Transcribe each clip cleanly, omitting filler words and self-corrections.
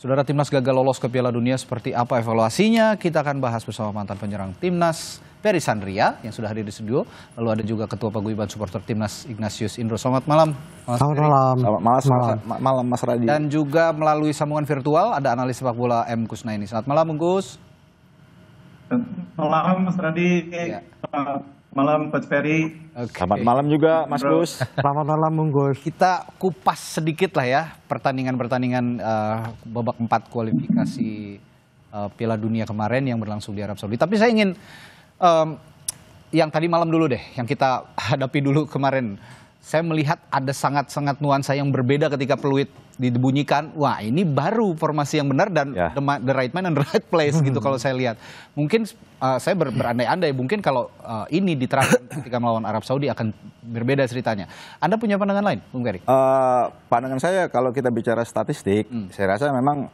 Saudara, Timnas gagal lolos ke Piala Dunia, seperti apa evaluasinya? Kita akan bahas bersama mantan penyerang Timnas, Ferry Sandria, yang sudah hadir di studio. Lalu ada juga Ketua Paguyuban Supporter Timnas, Ignatius Indro. Selamat malam, Mas Ferry. Selamat malam, Mas Radi. Dan juga melalui sambungan virtual ada analis sepak bola M. Kusnaini. Selamat malam, Bung Gus. Malam, Mas Radi. Ya. Malam, Coach Ferry. Selamat malam juga, Mas Gus. Selamat malam, Bung Gus. Kita kupas sedikit lah ya pertandingan-pertandingan babak 4 kualifikasi Piala Dunia kemarin yang berlangsung di Arab Saudi. Tapi saya ingin yang tadi malam dulu deh, yang kita hadapi dulu kemarin. Saya melihat ada sangat-sangat nuansa yang berbeda ketika peluit dibunyikan. Wah, ini baru formasi yang benar dan the right man and the right place gitu kalau saya lihat. Mungkin saya berandai-andai mungkin kalau ini diterapkan ketika melawan Arab Saudi akan berbeda ceritanya. Anda punya pandangan lain, Bung Ferry? Pandangan saya kalau kita bicara statistik, saya rasa memang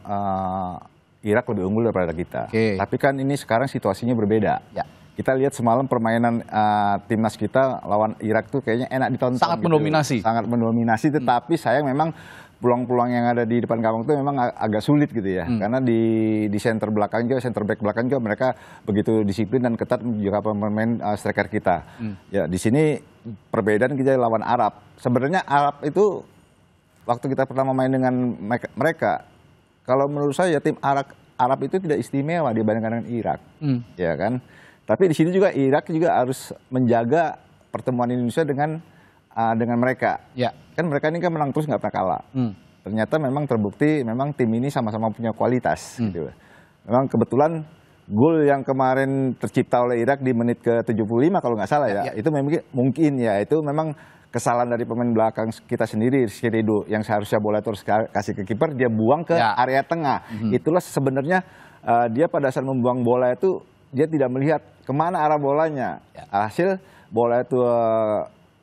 Irak lebih unggul daripada kita. Tapi kan ini sekarang situasinya berbeda. Ya. Kita lihat semalam permainan timnas kita lawan Irak tuh kayaknya enak ditonton. Sangat mendominasi. Sangat mendominasi, tetapi sayang memang peluang-peluang yang ada di depan gawang itu memang agak sulit gitu ya. Karena di center belakang juga, center back belakang juga mereka begitu disiplin dan ketat juga pemain striker kita. Ya, di sini perbedaan kita lawan Arab. Sebenarnya Arab itu waktu kita pertama main dengan mereka, kalau menurut saya tim Arab itu tidak istimewa dibandingkan dengan Irak. Ya kan? Tapi di sini juga Irak juga harus menjaga pertemuan Indonesia dengan mereka. Ya. Kan mereka ini kan menang terus nggak pernah kalah. Ternyata memang terbukti memang tim ini sama-sama punya kualitas. Gitu. Memang kebetulan gol yang kemarin tercipta oleh Irak di menit ke-75 kalau nggak salah ya. Itu mungkin ya itu memang kesalahan dari pemain belakang kita sendiri, Sirido, yang seharusnya bola itu harus kasih ke kiper, dia buang ke area tengah. Itulah sebenarnya dia pada saat membuang bola itu dia tidak melihat kemana arah bolanya. Hasil bola itu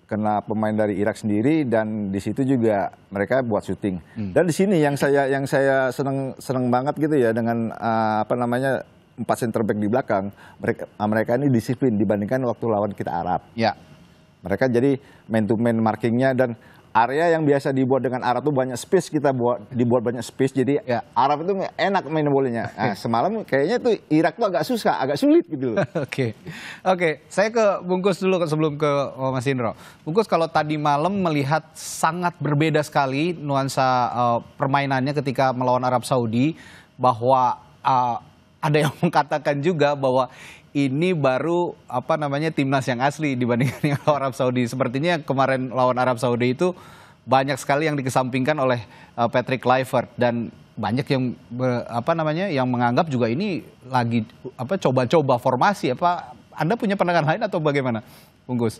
kena pemain dari Irak sendiri dan di situ juga mereka buat syuting. Dan di sini yang saya seneng banget gitu ya dengan 4 center back di belakang. Mereka ini disiplin dibandingkan waktu lawan kita Arab. Ya. Mereka jadi man to man markingnya dan area yang biasa dibuat dengan Arab tuh banyak space, kita dibuat banyak space, jadi Arab itu enak main bolanya. Nah, semalam kayaknya tuh Irak tuh agak susah, agak sulit gitu loh. Oke, saya ke Bungkus dulu sebelum ke Mas Indro. Bungkus, kalau tadi malam melihat sangat berbeda sekali nuansa permainannya ketika melawan Arab Saudi, bahwa ada yang mengatakan juga bahwa ini baru timnas yang asli dibandingkan yang lawan Arab Saudi. Sepertinya kemarin lawan Arab Saudi itu banyak sekali yang dikesampingkan oleh Patrick Kluivert dan banyak yang yang menganggap juga ini lagi coba-coba formasi. Anda punya pandangan lain atau bagaimana, Bung Gus?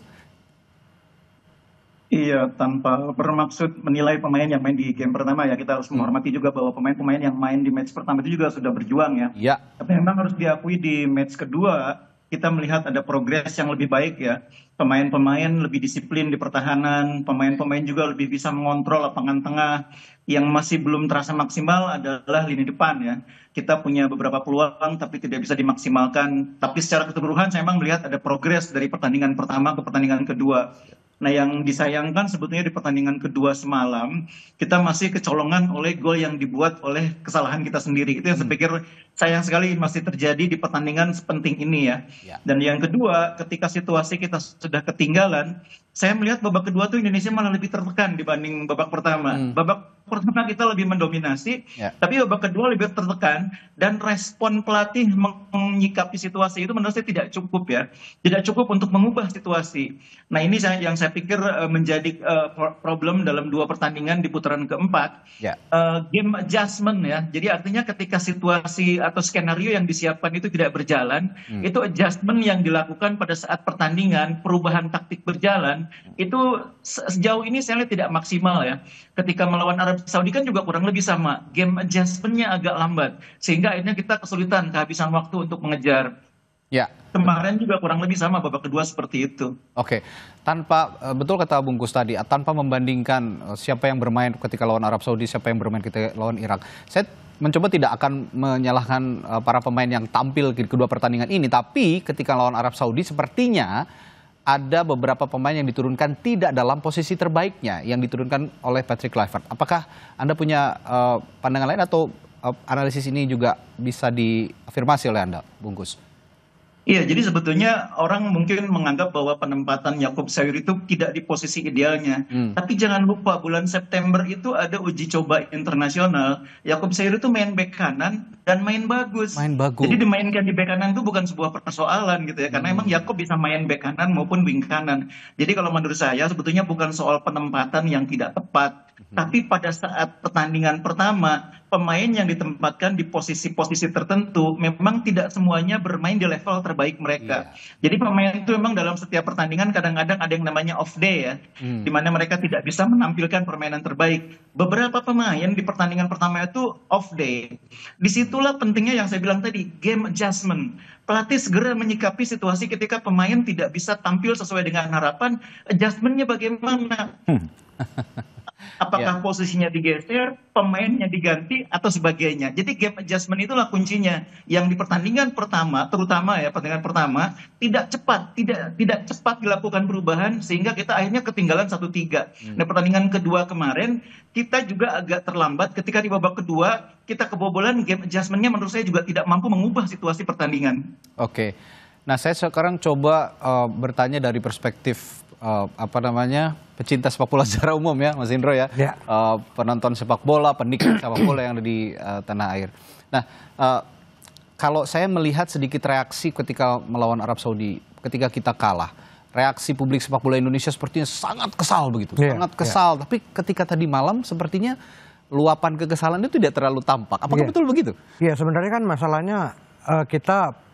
Iya, tanpa bermaksud menilai pemain yang main di game pertama ya, kita harus menghormati juga bahwa pemain-pemain yang main di match pertama itu juga sudah berjuang ya. Tapi memang harus diakui di match kedua kita melihat ada progres yang lebih baik ya. Pemain-pemain lebih disiplin di pertahanan, pemain-pemain juga lebih bisa mengontrol lapangan tengah. Yang masih belum terasa maksimal adalah lini depan ya. Kita punya beberapa peluang tapi tidak bisa dimaksimalkan. Tapi secara keseluruhan saya memang melihat ada progres dari pertandingan pertama ke pertandingan kedua. Nah, yang disayangkan sebetulnya di pertandingan kedua semalam, kita masih kecolongan oleh gol yang dibuat oleh kesalahan kita sendiri. Itu yang saya pikir sayang sekali masih terjadi di pertandingan sepenting ini ya. Dan yang kedua, ketika situasi kita sudah ketinggalan, saya melihat babak kedua tuh Indonesia malah lebih tertekan dibanding babak pertama. Babak pertama kita lebih mendominasi, tapi babak kedua lebih tertekan dan respon pelatih menyikapi situasi itu menurut saya tidak cukup ya. Tidak cukup untuk mengubah situasi. Nah, ini yang saya pikir menjadi problem dalam 2 pertandingan di putaran keempat. Game adjustment ya. Jadi artinya ketika situasi atau skenario yang disiapkan itu tidak berjalan, itu adjustment yang dilakukan pada saat pertandingan, perubahan taktik berjalan, itu sejauh ini saya lihat tidak maksimal ya. Ketika melawan Arab Saudi kan juga kurang lebih sama. Game adjustment-nya agak lambat. Sehingga akhirnya kita kesulitan, kehabisan waktu untuk mengejar. Kemarin juga kurang lebih sama babak kedua seperti itu. Betul kata Bung Gus tadi, tanpa membandingkan siapa yang bermain ketika lawan Arab Saudi, siapa yang bermain ketika lawan Irak. Saya mencoba tidak akan menyalahkan para pemain yang tampil di kedua pertandingan ini, tapi ketika lawan Arab Saudi sepertinya ada beberapa pemain yang diturunkan tidak dalam posisi terbaiknya yang diturunkan oleh Patrick Kluivert. Apakah Anda punya pandangan lain atau analisis ini juga bisa diafirmasi oleh Anda, Bungkus? Iya, jadi sebetulnya orang mungkin menganggap bahwa penempatan Yakob Sayur itu tidak di posisi idealnya. Tapi jangan lupa bulan September itu ada uji coba internasional. Yakob Sayur itu main bek kanan dan main bagus. Jadi dimainkan di bek kanan itu bukan sebuah persoalan gitu ya. Karena emang Yakob bisa main bek kanan maupun wing kanan. Jadi kalau menurut saya sebetulnya bukan soal penempatan yang tidak tepat. Tapi pada saat pertandingan pertama, pemain yang ditempatkan di posisi-posisi tertentu memang tidak semuanya bermain di level terbaik mereka. Jadi pemain itu memang dalam setiap pertandingan kadang-kadang ada yang namanya off day ya, di mana mereka tidak bisa menampilkan permainan terbaik. Beberapa pemain di pertandingan pertama itu off day. Disitulah pentingnya yang saya bilang tadi, game adjustment. Pelatih segera menyikapi situasi ketika pemain tidak bisa tampil sesuai dengan harapan, adjustmentnya bagaimana? Apakah posisinya digeser, pemainnya diganti, atau sebagainya. Jadi game adjustment itulah kuncinya. Yang di pertandingan pertama, terutama ya pertandingan pertama, tidak cepat dilakukan perubahan sehingga kita akhirnya ketinggalan 1-3. Nah pertandingan kedua kemarin, kita juga agak terlambat ketika di babak kedua, kita kebobolan game adjustment-nya menurut saya juga tidak mampu mengubah situasi pertandingan. Oke, nah saya sekarang coba bertanya dari perspektif pecinta sepak bola secara umum ya, Mas Indro ya, penonton sepak bola, penikmat sepak bola yang ada di tanah air. Nah, kalau saya melihat sedikit reaksi ketika melawan Arab Saudi, ketika kita kalah, reaksi publik sepak bola Indonesia sepertinya sangat kesal begitu, sangat kesal. Tapi ketika tadi malam sepertinya luapan kekesalan itu tidak terlalu tampak. Apakah betul begitu? Iya, sebenarnya kan masalahnya kita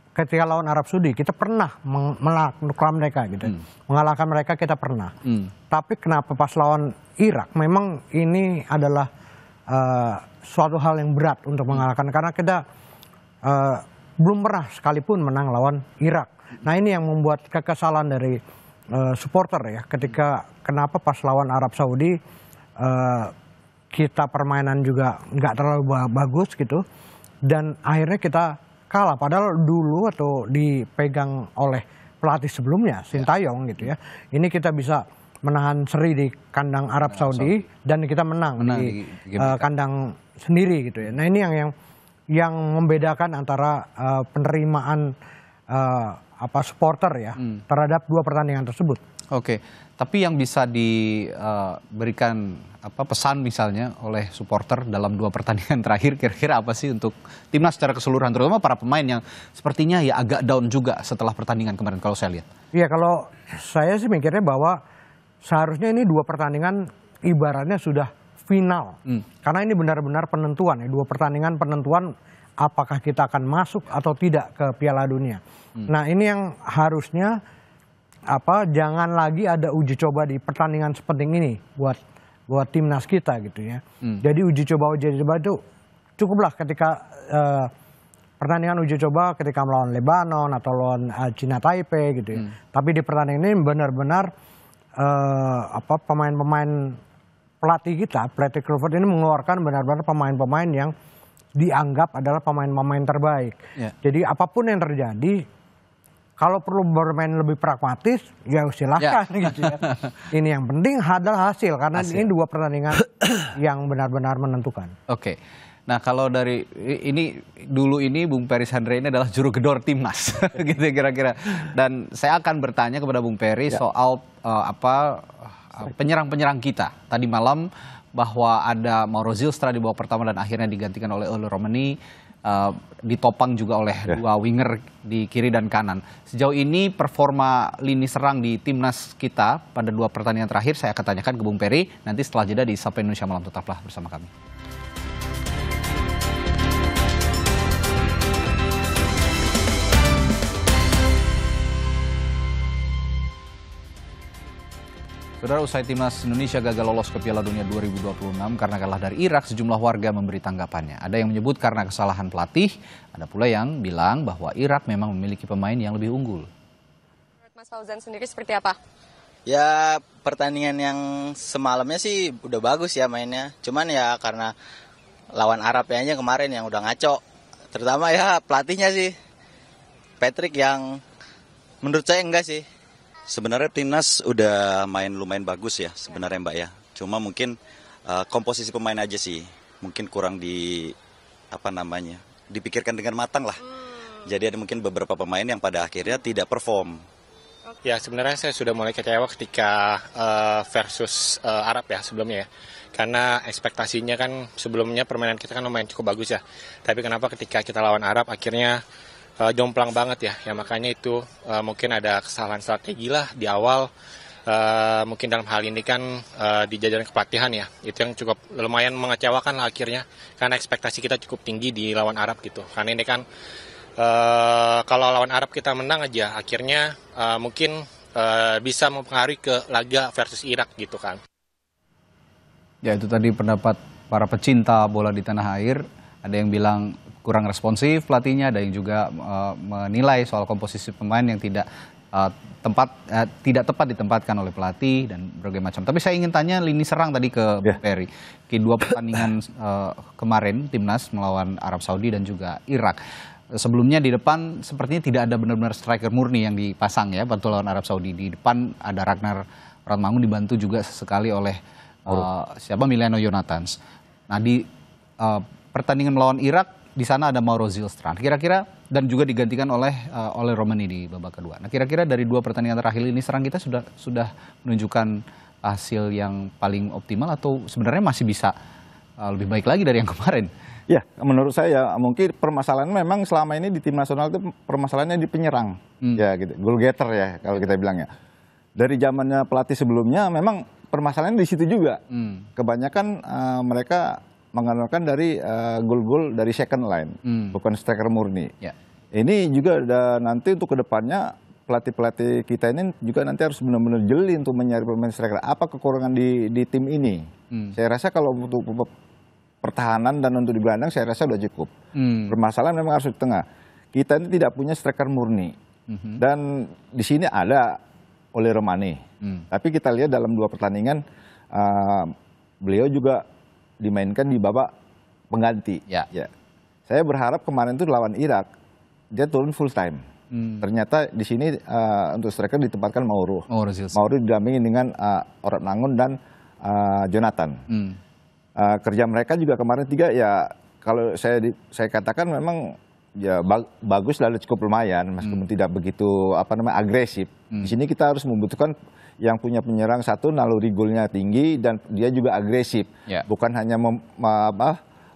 ketika lawan Arab Saudi kita pernah mengalahkan mereka gitu. Mengalahkan mereka kita pernah. Tapi kenapa pas lawan Irak memang ini adalah suatu hal yang berat untuk mengalahkan karena kita belum pernah sekalipun menang lawan Irak. Nah, ini yang membuat kekesalan dari supporter ya ketika kenapa pas lawan Arab Saudi kita permainan juga nggak terlalu bagus gitu dan akhirnya kita kalah padahal dulu atau dipegang oleh pelatih sebelumnya Sintayong gitu ya. Ini kita bisa menahan seri di kandang Arab Saudi dan kita menang di kandang sendiri gitu ya. Nah, ini yang membedakan antara penerimaan supporter ya terhadap dua pertandingan tersebut. Oke, tapi yang bisa diberikan pesan misalnya oleh supporter dalam dua pertandingan terakhir kira-kira apa sih untuk timnas secara keseluruhan, terutama para pemain yang sepertinya ya agak down juga setelah pertandingan kemarin kalau saya lihat. Iya, kalau saya sih mikirnya bahwa seharusnya ini dua pertandingan ibaratnya sudah final. Karena ini benar-benar penentuan ya, dua pertandingan penentuan apakah kita akan masuk atau tidak ke Piala Dunia. Nah, ini yang harusnya jangan lagi ada uji coba di pertandingan sepenting ini buat timnas kita gitu ya. Jadi uji coba itu cukuplah ketika pertandingan uji coba ketika melawan Lebanon atau lawan Cina Taipei gitu ya. Tapi di pertandingan ini benar-benar pemain-pemain pelatih kita, pelatih Crawford ini mengeluarkan benar-benar pemain-pemain yang dianggap adalah pemain-pemain terbaik. Jadi apapun yang terjadi, kalau perlu bermain lebih pragmatis, ya silahkan gitu ya. Ini yang penting adalah hasil, karena ini dua pertandingan yang benar-benar menentukan. Oke, nah kalau dari ini Bung Peri Sandre ini adalah juru gedor timnas, gitu kira-kira. Dan saya akan bertanya kepada Bung Peri soal penyerang-penyerang kita. Tadi malam bahwa ada Mauro Zylstra di babak pertama dan akhirnya digantikan oleh Ole Romani. Ditopang juga oleh dua winger di kiri dan kanan. Sejauh ini performa lini serang di timnas kita pada dua pertandingan terakhir saya akan tanyakan ke Bung Peri nanti setelah jeda di Sapa Indonesia Malam. Tetaplah bersama kami. Saudara, usai timnas Indonesia gagal lolos ke Piala Dunia 2026 karena kalah dari Irak, sejumlah warga memberi tanggapannya. Ada yang menyebut karena kesalahan pelatih, ada pula yang bilang bahwa Irak memang memiliki pemain yang lebih unggul. Menurut Mas Fauzan sendiri seperti apa? Ya, pertandingan yang semalamnya sih udah bagus ya mainnya. Cuman ya karena lawan Arab aja kemarin yang udah ngaco. Terutama ya pelatihnya sih, Patrick, yang menurut saya enggak sih. Sebenarnya timnas udah main lumayan bagus ya sebenarnya Mbak ya. Cuma mungkin komposisi pemain aja sih. Mungkin kurang dipikirkan dengan matang lah. Jadi ada mungkin beberapa pemain yang pada akhirnya tidak perform. Ya sebenarnya saya sudah mulai kecewa ketika versus Arab ya sebelumnya ya. Karena ekspektasinya kan sebelumnya permainan kita kan lumayan cukup bagus ya. Tapi kenapa ketika kita lawan Arab akhirnya jomplang banget ya. Ya makanya itu mungkin ada kesalahan strategi lah di awal. Mungkin dalam hal ini kan di jajaran kepelatihan ya. Itu yang cukup lumayan mengecewakan lah akhirnya. Karena ekspektasi kita cukup tinggi di lawan Arab gitu. Karena ini kan kalau lawan Arab kita menang aja, akhirnya mungkin bisa mempengaruhi ke laga versus Irak gitu kan. Ya itu tadi pendapat para pecinta bola di tanah air. Ada yang bilang kurang responsif pelatihnya, ada yang juga menilai soal komposisi pemain yang tidak tepat ditempatkan oleh pelatih dan berbagai macam. Tapi saya ingin tanya lini serang tadi ke Bung Peri. Kedua pertandingan kemarin timnas melawan Arab Saudi dan juga Irak. Sebelumnya di depan sepertinya tidak ada benar-benar striker murni yang dipasang ya bantu lawan Arab Saudi. Di depan ada Ragnar Ratmangun dibantu juga sesekali oleh Emiliano Jonathans. Nah di pertandingan melawan Irak di sana ada Mauro Zilstrand. Kira-kira dan juga digantikan oleh Romani di babak kedua. Nah kira-kira dari dua pertandingan terakhir ini serang kita sudah menunjukkan hasil yang paling optimal atau sebenarnya masih bisa lebih baik lagi dari yang kemarin? Ya, menurut saya mungkin permasalahan memang selama ini di tim nasional itu permasalahannya di penyerang, ya gitu, goal getter ya kalau kita bilangnya. Dari zamannya pelatih sebelumnya memang permasalahannya di situ juga. Kebanyakan mereka mengandalkan dari gol-gol dari second line, bukan striker murni. Ya. Ini juga nanti untuk kedepannya pelatih-pelatih kita ini juga nanti harus benar-benar jeli untuk mencari pemain striker. Apa kekurangan di tim ini? Saya rasa kalau untuk pertahanan dan untuk di gelandang saya rasa sudah cukup. Permasalahan memang harus di tengah. Kita ini tidak punya striker murni. Dan di sini ada oleh Romani. Tapi kita lihat dalam dua pertandingan beliau juga dimainkan di babak pengganti. Ya. Saya berharap kemarin itu lawan Irak dia turun full time. Ternyata di sini untuk striker ditempatkan Mauro didampingi dengan Ratmangun dan Jonathan. Kerja mereka juga kemarin tiga ya kalau saya katakan memang ya bagus lalu cukup lumayan meskipun tidak begitu agresif. Di sini kita harus membutuhkan yang punya penyerang satu naluri golnya tinggi dan dia juga agresif. Bukan hanya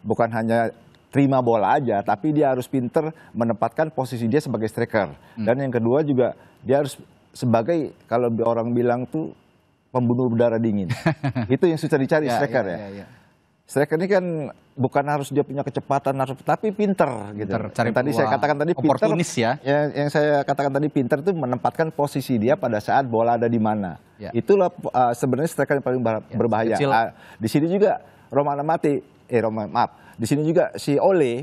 bukan hanya terima bola aja tapi dia harus pinter menempatkan posisi dia sebagai striker. Dan yang kedua juga dia harus sebagai kalau orang bilang tuh pembunuh berdarah dingin. Itu yang susah dicari striker ya. Striker ini kan bukan harus dia punya kecepatan, tapi pinter gitu. Tadi saya katakan tadi pinter, ya. Yang saya katakan tadi pinter itu menempatkan posisi dia pada saat bola ada di mana. Itulah sebenarnya striker yang paling berbahaya. Di sini juga di sini juga si Ole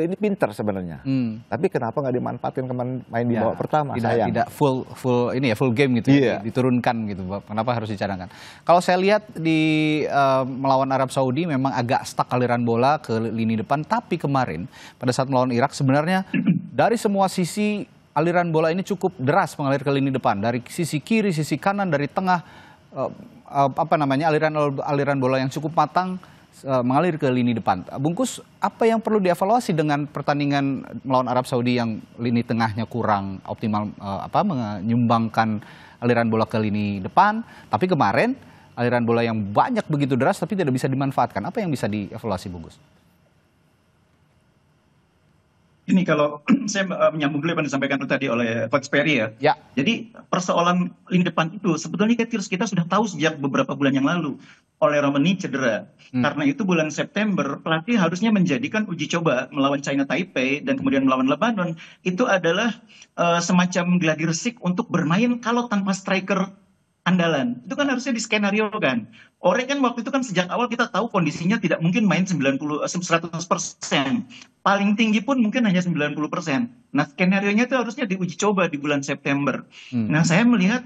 ini pinter sebenarnya. Tapi kenapa nggak dimanfaatkan main di babak pertama? Tidak full game gitu ya, diturunkan gitu. Kenapa harus dicadangkan? Kalau saya lihat di melawan Arab Saudi memang agak stuck aliran bola ke lini depan, tapi kemarin pada saat melawan Irak sebenarnya dari semua sisi aliran bola ini cukup deras mengalir ke lini depan, dari sisi kiri, sisi kanan, dari tengah aliran bola yang cukup matang mengalir ke lini depan. Bungkus, apa yang perlu dievaluasi dengan pertandingan melawan Arab Saudi yang lini tengahnya kurang optimal, menyumbangkan aliran bola ke lini depan, tapi kemarin aliran bola yang banyak begitu deras tapi tidak bisa dimanfaatkan. Apa yang bisa dievaluasi, Bungkus? Ini kalau saya menyambung dulu apa yang disampaikan tadi oleh Coach Perry ya. Jadi persoalan lini depan itu sebetulnya kita sudah tahu sejak beberapa bulan yang lalu. Oleh Romani cedera. Karena itu bulan September pelatih harusnya menjadikan uji coba melawan China Taipei dan kemudian melawan Lebanon itu adalah semacam gladi resik untuk bermain kalau tanpa striker andalan. Itu kan harusnya diskenario kan. Ore kan waktu itu kan sejak awal kita tahu kondisinya tidak mungkin main 100%. Paling tinggi pun mungkin hanya 90%. Nah, skenario-nya itu harusnya diuji coba di bulan September. Nah, saya melihat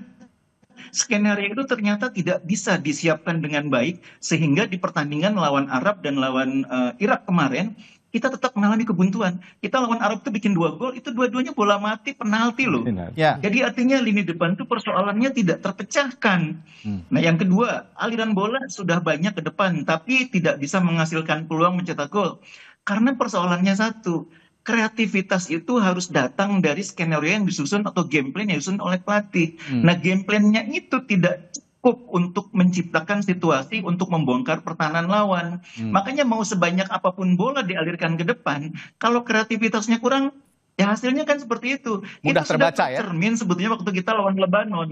skenario itu ternyata tidak bisa disiapkan dengan baik sehingga di pertandingan lawan Arab dan lawan Irak kemarin kita tetap mengalami kebuntuan. Kita lawan Arab itu bikin 2 gol, itu dua-duanya bola mati penalti loh. Jadi artinya lini depan itu persoalannya tidak terpecahkan. Nah yang kedua, aliran bola sudah banyak ke depan tapi tidak bisa menghasilkan peluang mencetak gol. Karena persoalannya satu, kreativitas itu harus datang dari skenario yang disusun atau game plan yang disusun oleh pelatih. Nah, game plan-nya itu tidak cukup untuk menciptakan situasi untuk membongkar pertahanan lawan. Makanya mau sebanyak apapun bola dialirkan ke depan, kalau kreativitasnya kurang, ya hasilnya kan seperti itu. Mudah Itu sudah terbaca ya. tercermin sebetulnya waktu kita lawan Lebanon.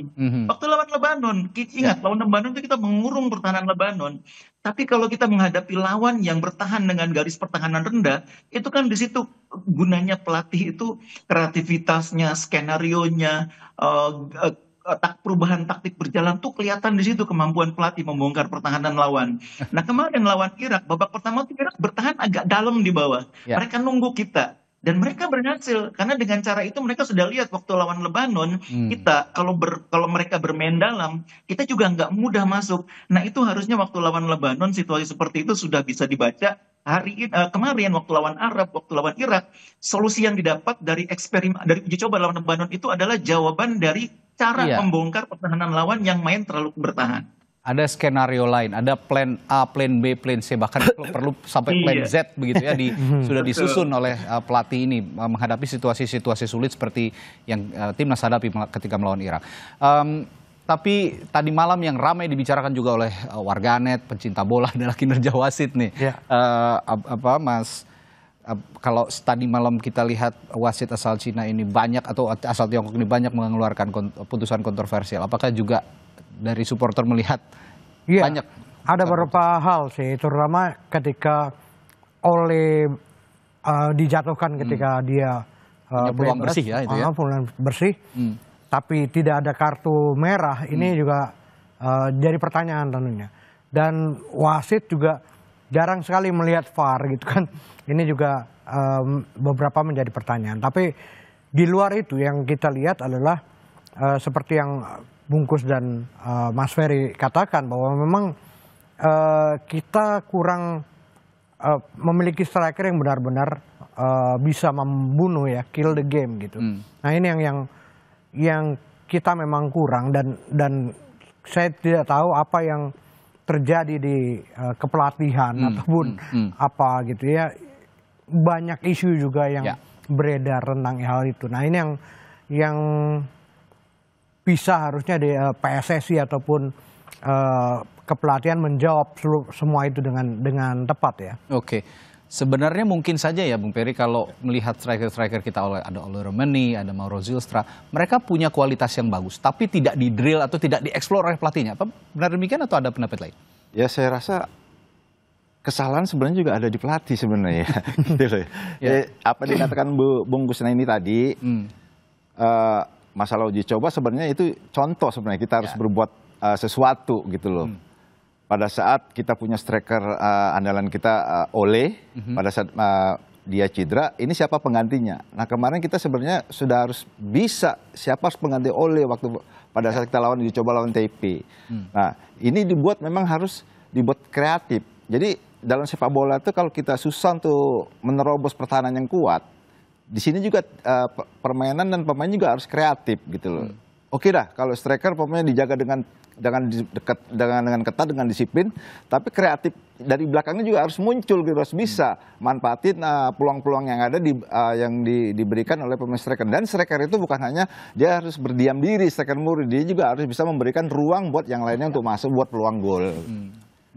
Waktu lawan Lebanon, ingat lawan Lebanon itu kita mengurung pertahanan Lebanon. Tapi kalau kita menghadapi lawan yang bertahan dengan garis pertahanan rendah, itu kan di situ gunanya pelatih itu kreativitasnya, skenarionya, perubahan taktik berjalan tuh kelihatan di situ kemampuan pelatih membongkar pertahanan lawan. Nah, kemarin lawan Irak, babak pertama tuh Irak bertahan agak dalam di bawah. Mereka nunggu kita. Dan mereka berhasil karena dengan cara itu mereka sudah lihat waktu lawan Lebanon kita kalau mereka bermain dalam kita juga nggak mudah masuk. Nah, itu harusnya waktu lawan Lebanon situasi seperti itu sudah bisa dibaca. Kemarin waktu lawan Arab, waktu lawan Irak, solusi yang didapat dari eksperimen dari uji coba lawan Lebanon itu adalah jawaban dari cara membongkar pertahanan lawan yang main terlalu bertahan. Ada skenario lain, ada plan A, plan B, plan C, bahkan perlu sampai plan Z begitu ya, sudah disusun oleh pelatih ini menghadapi situasi-situasi sulit seperti yang timnas hadapi ketika melawan Irak. Tapi tadi malam yang ramai dibicarakan juga oleh warganet, pencinta bola adalah kinerja wasit nih. Mas? Kalau tadi malam kita lihat wasit asal Cina ini banyak atau asal Tiongkok ini banyak mengeluarkan putusan kontroversial. Apakah juga dari supporter melihat banyak? Ada beberapa hal sih, terutama ketika dijatuhkan ketika dia peluang bersih ya itu ya. Peluang bersih. Tapi tidak ada kartu merah, ini juga jadi pertanyaan tentunya. Dan wasit juga jarang sekali melihat VAR gitu kan. Ini juga beberapa menjadi pertanyaan. Tapi di luar itu yang kita lihat adalah seperti yang Bungkus dan Mas Ferry katakan bahwa memang kita kurang memiliki striker yang benar-benar bisa membunuh ya, kill the game gitu. Nah, ini yang kita memang kurang dan saya tidak tahu apa yang terjadi di kepelatihan ataupun apa gitu ya. Banyak isu juga yang beredar tentang hal itu. Nah, ini yang bisa harusnya di PSSI ataupun kepelatihan menjawab semua itu dengan tepat ya. Oke. Sebenarnya mungkin saja ya Bung Peri kalau melihat striker-striker kita ada Oliver Meni, ada Mauro Zylstra, mereka punya kualitas yang bagus tapi tidak di drill atau tidak dieksplor oleh pelatihnya. Apa benar demikian atau ada pendapat lain? Ya, saya rasa kesalahan sebenarnya juga ada di pelatih sebenarnya. Gitu loh. Apa dikatakan Bung Kusna ini tadi, masalah uji coba sebenarnya itu contoh sebenarnya kita harus berbuat sesuatu gitu loh. Pada saat kita punya striker andalan kita Ole, pada saat dia cedera, ini siapa penggantinya? Nah, kemarin kita sebenarnya sudah harus bisa siapa harus pengganti Ole waktu pada saat kita uji coba lawan TP. Nah, ini memang harus dibuat kreatif. Jadi dalam sepak bola itu kalau kita susah untuk menerobos pertahanan yang kuat, di sini juga permainan dan pemain juga harus kreatif gitu loh. Oke dah, kalau striker pemainnya dijaga dengan ketat, dengan disiplin, tapi kreatif dari belakangnya juga harus muncul gitu, harus bisa manfaatin peluang-peluang yang ada yang diberikan oleh pemain striker. Dan striker itu bukan hanya dia harus berdiam diri, striker murni, dia juga harus bisa memberikan ruang buat yang lainnya untuk masuk buat peluang gol.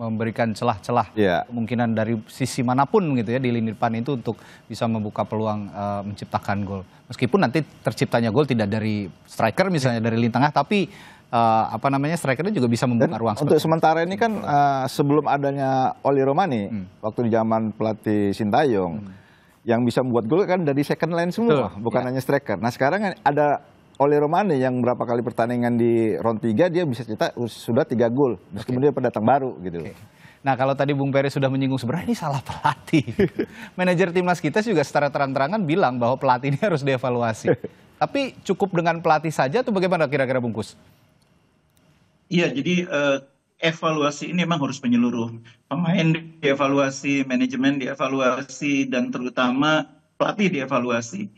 Memberikan celah-celah kemungkinan dari sisi manapun gitu ya di lini depan itu untuk bisa membuka peluang menciptakan gol. Meskipun nanti terciptanya gol tidak dari striker misalnya dari lini tengah, tapi strikernya juga bisa membuka ruang. Untuk sementara ini kan sebelum adanya Oli Romani waktu di zaman pelatih Sintayong yang bisa membuat gol kan dari second line semua, bukan hanya striker. Nah, sekarang ada Oli Romani yang berapa kali pertandingan di round 3 dia bisa cetak sudah 3 gol. Meskipun dia pendatang baru gitu. Nah, kalau tadi Bung Peri sudah menyinggung sebenarnya ini salah pelatih. Manajer timnas kita juga secara terang-terangan bilang bahwa pelatih ini harus dievaluasi. Tapi cukup dengan pelatih saja atau bagaimana kira-kira Bungkus? Iya, jadi evaluasi ini memang harus menyeluruh. Pemain dievaluasi, manajemen dievaluasi, dan terutama pelatih dievaluasi.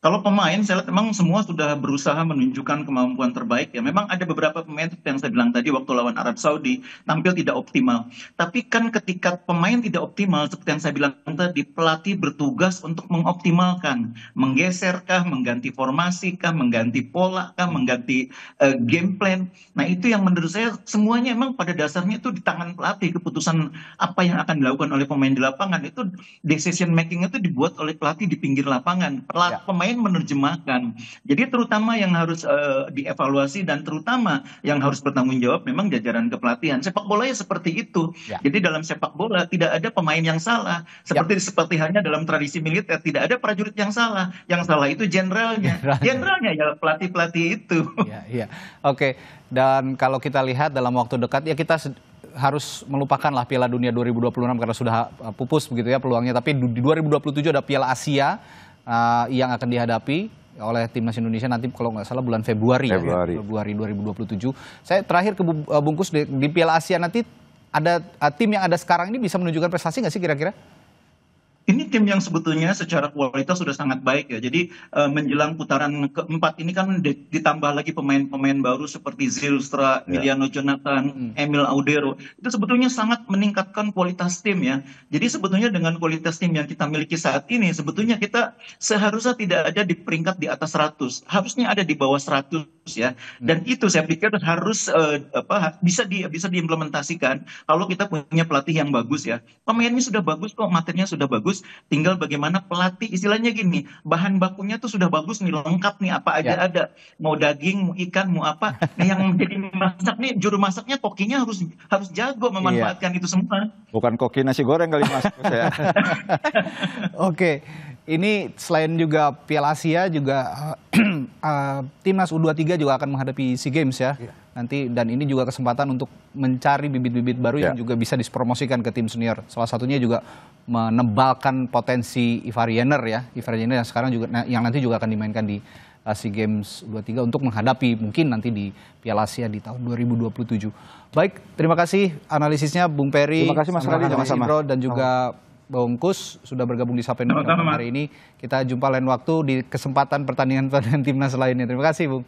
Kalau pemain, saya lihat memang semua sudah berusaha menunjukkan kemampuan terbaik ya. Memang ada beberapa pemain seperti yang saya bilang tadi waktu lawan Arab Saudi tampil tidak optimal. Tapi kan ketika pemain tidak optimal seperti yang saya bilang tadi, pelatih bertugas untuk mengoptimalkan, menggeserkah, mengganti formasi kah, mengganti pola kah, mengganti game plan. Nah itu yang menurut saya semuanya emang pada dasarnya itu di tangan pelatih. Keputusan apa yang akan dilakukan oleh pemain di lapangan itu decision making itu dibuat oleh pelatih di pinggir lapangan. Pemain menerjemahkan. Jadi terutama yang harus dievaluasi dan terutama yang harus bertanggung jawab memang jajaran kepelatihan. Sepak bola ya seperti itu. Jadi dalam sepak bola tidak ada pemain yang salah. Seperti halnya dalam tradisi militer tidak ada prajurit yang salah. Yang salah itu jenderalnya. Jenderalnya ya pelatih-pelatih itu. Iya. Oke. Dan kalau kita lihat dalam waktu dekat ya kita harus melupakanlah Piala Dunia 2026 karena sudah pupus begitu ya peluangnya. Tapi di 2027 ada Piala Asia yang akan dihadapi oleh timnas Indonesia nanti kalau nggak salah bulan Februari. Februari 2027. Saya terakhir ke Bungkus di Piala Asia nanti ada tim yang ada sekarang ini bisa menunjukkan prestasi nggak sih kira-kira? Ini tim yang sebetulnya secara kualitas sudah sangat baik ya. Jadi menjelang putaran keempat ini kan ditambah lagi pemain-pemain baru seperti Zylstra, Emiliano Jonathan, Emil Audero. Itu sebetulnya sangat meningkatkan kualitas tim ya. Jadi sebetulnya dengan kualitas tim yang kita miliki saat ini, sebetulnya kita seharusnya tidak ada di peringkat di atas 100. Harusnya ada di bawah 100 ya. Dan itu saya pikir harus bisa diimplementasikan kalau kita punya pelatih yang bagus ya. Pemainnya sudah bagus kok, materinya sudah bagus. Tinggal bagaimana pelatih, istilahnya gini, bahan bakunya tuh sudah bagus nih, lengkap nih, apa aja ada, mau daging, mau ikan, mau apa. Nah yang jadi masak nih, juru masaknya, kokinya harus jago memanfaatkan itu semua. Bukan koki nasi goreng kali Mas. Oke, ini selain juga Piala Asia juga timnas U23 juga akan menghadapi SEA Games ya. Nanti dan ini juga kesempatan untuk mencari bibit-bibit baru yang juga bisa dipromosikan ke tim senior. Salah satunya juga menebalkan potensi Ivar Jenner ya. Ivar Jenner yang sekarang juga yang nanti juga akan dimainkan di SEA Games 23 untuk menghadapi mungkin nanti di Piala Asia di tahun 2027. Baik, terima kasih analisisnya Bung Peri. Terima kasih Mas Radi sama-sama. Dan juga Bung Kus sudah bergabung di Sapa Indonesia hari ini. Kita jumpa lain waktu di kesempatan pertandingan timnas lainnya. Terima kasih Bung.